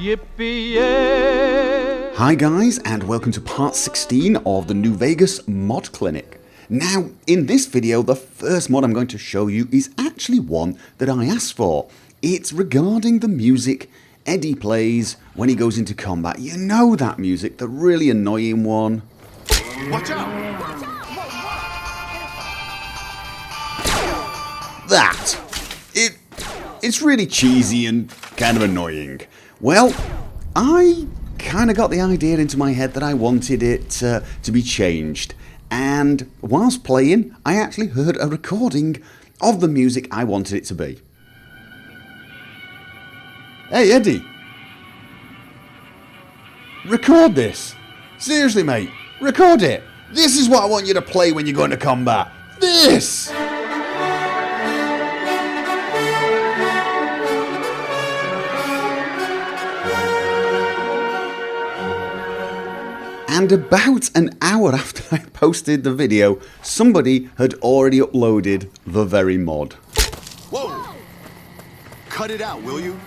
Yippee-yay! Hi guys, and welcome to part 16 of the New Vegas Mod Clinic. Now, in this video, the first mod I'm going to show you is actually one that I asked for. It's regarding the music Eddie plays when he goes into combat. You know that music, the really annoying one. Watch out! That! It's really cheesy and kind of annoying. Well, I kind of got the idea into my head that I wanted it to be changed. And whilst playing, I actually heard a recording of the music I wanted it to be. Hey, Eddie. Record this. Seriously, mate. Record it. This is what I want you to play when you go into combat. This! And about an hour after I posted the video, somebody had already uploaded the very mod. Whoa! Cut it out, will you?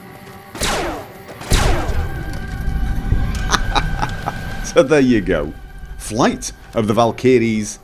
So there you go. Flight of the ValkED-E's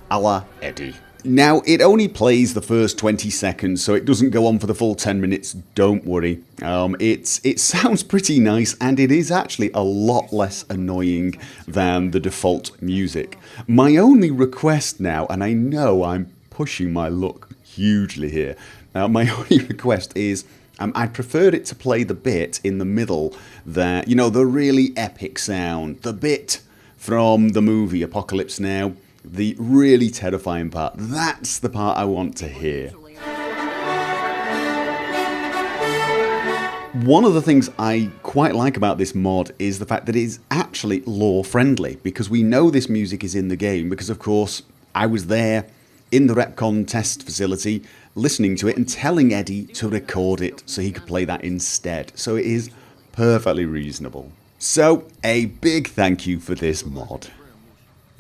a la Eddie. Now, it only plays the first 20 seconds, so it doesn't go on for the full 10 minutes, don't worry. It sounds pretty nice, and it is actually a lot less annoying than the default music. My only request now, and I know I'm pushing my luck hugely here, my only request is I'd prefer it to play the bit in the middle there, you know, the really epic sound, the bit from the movie Apocalypse Now. The really terrifying part. That's the part I want to hear. One of the things I quite like about this mod is the fact that it is actually lore friendly, because we know this music is in the game because, of course, I was there in the Repcon test facility listening to it and telling Eddie to record it so he could play that instead. So it is perfectly reasonable. So a big thank you for this mod.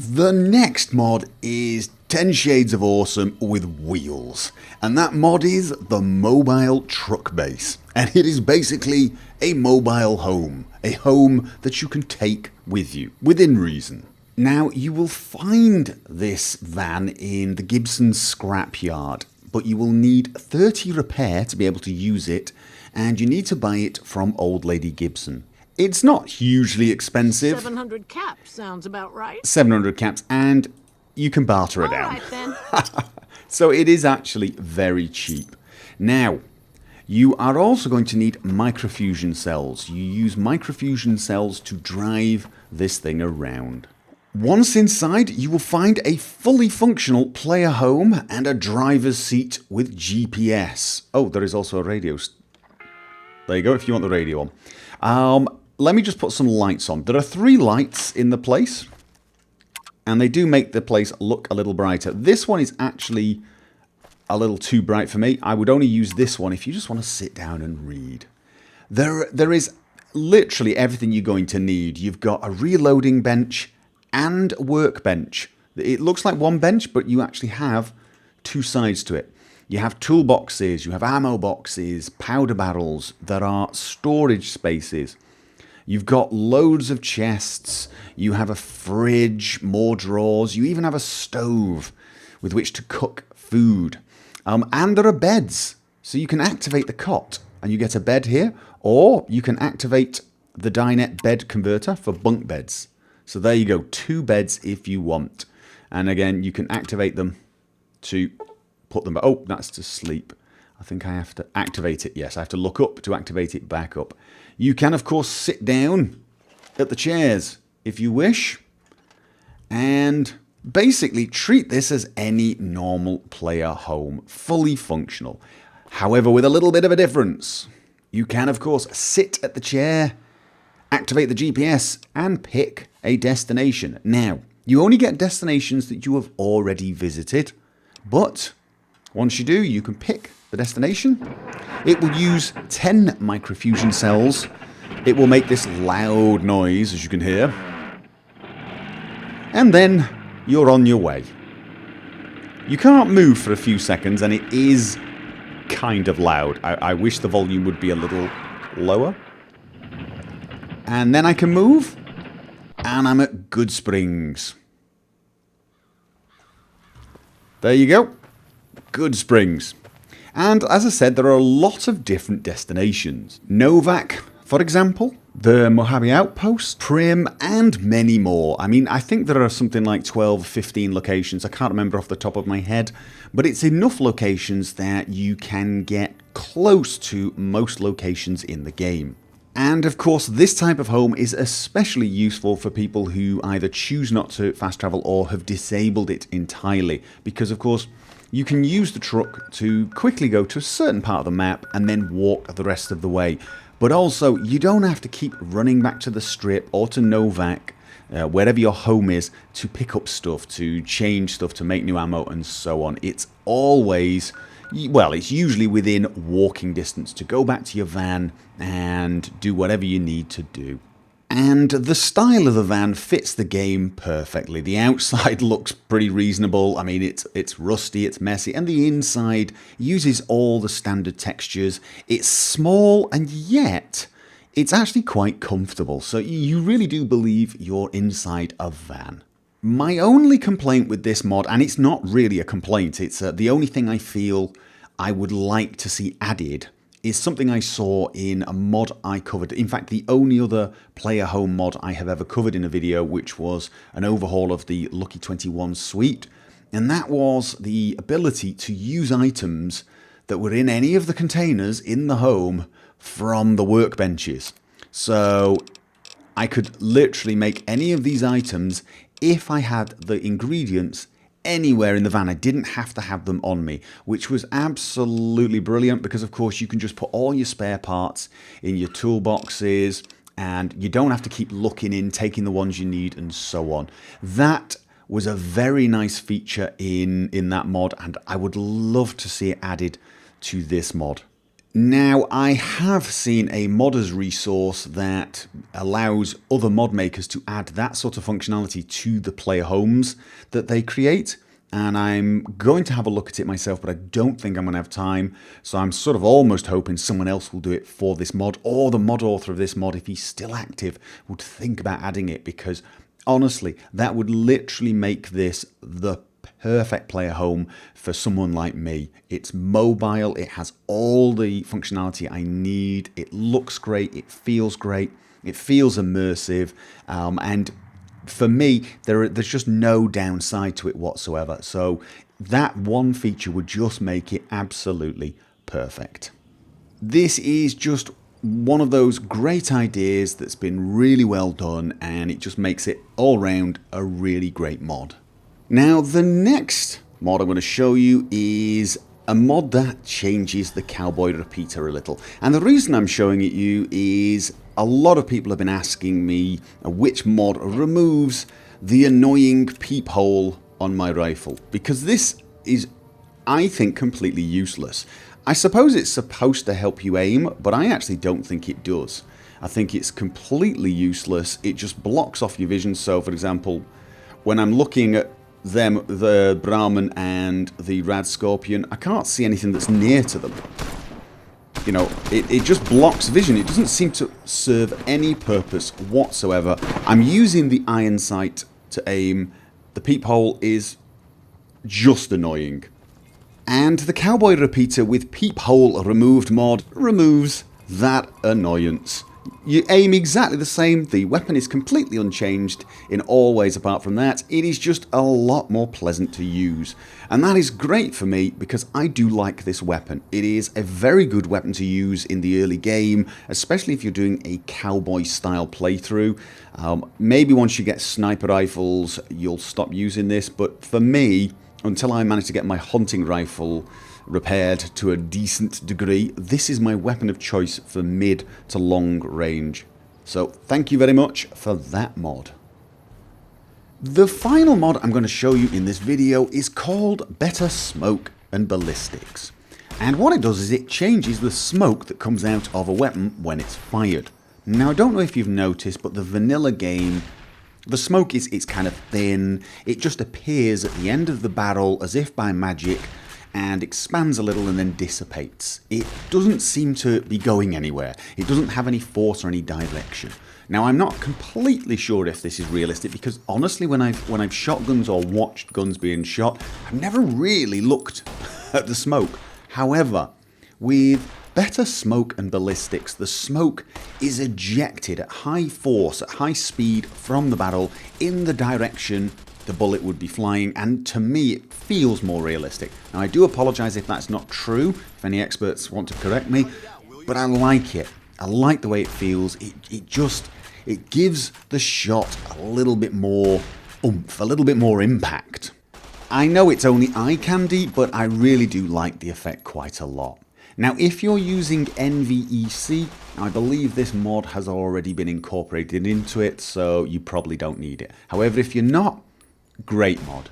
The next mod is 10 Shades of Awesome with wheels, and that mod is the Mobile Truck Base, and it is basically a mobile home, a home that you can take with you, within reason. Now, you will find this van in the Gibson scrapyard, but you will need 30 repair to be able to use it, and you need to buy it from Old Lady Gibson. It's not hugely expensive. 700 caps sounds about right. 700 caps, and you can barter it down. All right, then. So it is actually very cheap. Now, you are also going to need microfusion cells. You use microfusion cells to drive this thing around. Once inside, you will find a fully functional player home and a driver's seat with GPS. Oh, there is also a radio. There you go, if you want the radio on. Let me just put some lights on. There are 3 lights in the place, and they do make the place look a little brighter. This one is actually a little too bright for me. I would only use this one if you just want to sit down and read. There is literally everything you're going to need. You've got a reloading bench and a workbench. It looks like one bench, but you actually have 2 sides to it. You have toolboxes, you have ammo boxes, powder barrels. There are storage spaces. You've got loads of chests, you have a fridge, more drawers, you even have a stove with which to cook food. And there are beds, so you can activate the cot and you get a bed here, or you can activate the dinette bed converter for bunk beds. So there you go, 2 beds if you want. And again, you can activate them to put them back. Oh, that's to sleep. I think I have to activate it. Yes, I have to look up to activate it back up. You can, of course, sit down at the chairs if you wish, and basically treat this as any normal player home, fully functional. However, with a little bit of a difference. You can, of course, sit at the chair, activate the GPS, and pick a destination. Now, you only get destinations that you have already visited, but once you do, you can pick the destination. It will use 10 microfusion cells. It will make this loud noise, as you can hear. And then you're on your way. You can't move for a few seconds, and it is kind of loud. I wish the volume would be a little lower. And then I can move, and I'm at Good Springs. There you go. Good Springs. And as I said, there are a lot of different destinations. Novak, for example, the Mojave Outpost, Prim, and many more. I mean, I think there are something like 12, 15 locations. I can't remember off the top of my head, but it's enough locations that you can get close to most locations in the game. And of course, this type of home is especially useful for people who either choose not to fast travel or have disabled it entirely, because of course, you can use the truck to quickly go to a certain part of the map and then walk the rest of the way. But also, you don't have to keep running back to the strip or to Novak, wherever your home is, to pick up stuff, to change stuff, to make new ammo and so on. It's always, well, it's usually within walking distance to go back to your van and do whatever you need to do. And the style of the van fits the game perfectly. The outside looks pretty reasonable. I mean, it's rusty, it's messy, and the inside uses all the standard textures. It's small, and yet it's actually quite comfortable. So you really do believe you're inside a van. My only complaint with this mod, and it's not really a complaint, it's the only thing I feel I would like to see added, is something I saw in a mod I covered. In fact, the only other player home mod I have ever covered in a video, which was an overhaul of the Lucky 21 suite. And that was the ability to use items that were in any of the containers in the home from the workbenches. So I could literally make any of these items if I had the ingredients anywhere in the van. I didn't have to have them on me, which was absolutely brilliant because of course you can just put all your spare parts in your toolboxes and you don't have to keep looking in, taking the ones you need and so on. That was a very nice feature in that mod, and I would love to see it added to this mod. Now, I have seen a modders resource that allows other mod makers to add that sort of functionality to the player homes that they create, and I'm going to have a look at it myself, but I don't think I'm going to have time, so I'm sort of almost hoping someone else will do it for this mod, or the mod author of this mod, if he's still active, would think about adding it, because honestly, that would literally make this the perfect player home for someone like me. It's mobile, it has all the functionality I need, it looks great, it feels immersive, and for me, there's just no downside to it whatsoever. So that one feature would just make it absolutely perfect. This is just one of those great ideas that's been really well done, and it just makes it all round a really great mod. Now, the next mod I'm going to show you is a mod that changes the Cowboy repeater a little. And the reason I'm showing it you is a lot of people have been asking me which mod removes the annoying peephole on my rifle. Because this is, I think, completely useless. I suppose it's supposed to help you aim, but I actually don't think it does. I think it's completely useless. It just blocks off your vision. So, for example, when I'm looking at them, the Brahman and the Rad Scorpion, I can't see anything that's near to them. You know, it just blocks vision. It doesn't seem to serve any purpose whatsoever. I'm using the iron sight to aim. The peephole is just annoying. And the Cowboy repeater with peephole removed mod removes that annoyance. You aim exactly the same, the weapon is completely unchanged in all ways apart from that. It is just a lot more pleasant to use. And that is great for me because I do like this weapon. It is a very good weapon to use in the early game, especially if you're doing a cowboy style playthrough. Maybe once you get sniper rifles, you'll stop using this, but for me, until I manage to get my hunting rifle repaired to a decent degree, this is my weapon of choice for mid to long range. So thank you very much for that mod. The final mod I'm going to show you in this video is called Better Smoke and Ballistics. And what it does is it changes the smoke that comes out of a weapon when it's fired. Now, I don't know if you've noticed, but the vanilla game, the smoke it's kind of thin. It just appears at the end of the barrel as if by magic. and expands a little and then dissipates. It doesn't seem to be going anywhere. It doesn't have any force or any direction. Now, I'm not completely sure if this is realistic because honestly, when I've shot guns or watched guns being shot, I've never really looked at the smoke. However, with better smoke and ballistics, the smoke is ejected at high force, at high speed from the barrel in the direction the bullet would be flying, and to me it feels more realistic. Now, I do apologise if that's not true, if any experts want to correct me, but I like it. I like the way it feels. It gives the shot a little bit more oomph, a little bit more impact. I know it's only eye candy, but I really do like the effect quite a lot. Now, if you're using NVEC, I believe this mod has already been incorporated into it, so you probably don't need it. However, if you're not, great mod.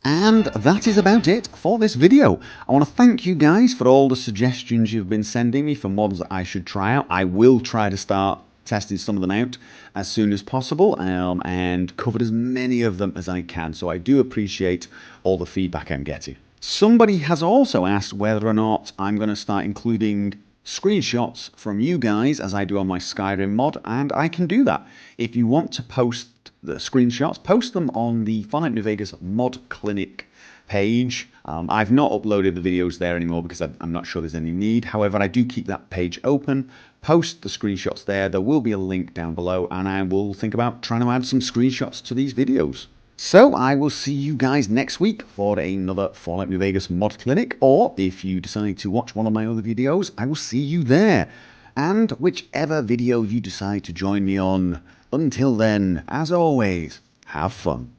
And that is about it for this video. I want to thank you guys for all the suggestions you've been sending me for mods that I should try out. I will try to start testing some of them out as soon as possible and cover as many of them as I can. So I do appreciate all the feedback I'm getting. Somebody has also asked whether or not I'm going to start including screenshots from you guys as I do on my Skyrim mod, and I can do that. If you want to post the screenshots, post them on the Fallout New Vegas mod clinic page. I've not uploaded the videos there anymore because I'm not sure there's any need. However, I do keep that page open. Post the screenshots there. There will be a link down below, and I will think about trying to add some screenshots to these videos. So I will see you guys next week for another Fallout New Vegas mod clinic, or if you decide to watch one of my other videos, I will see you there. And whichever video you decide to join me on, until then, as always, have fun.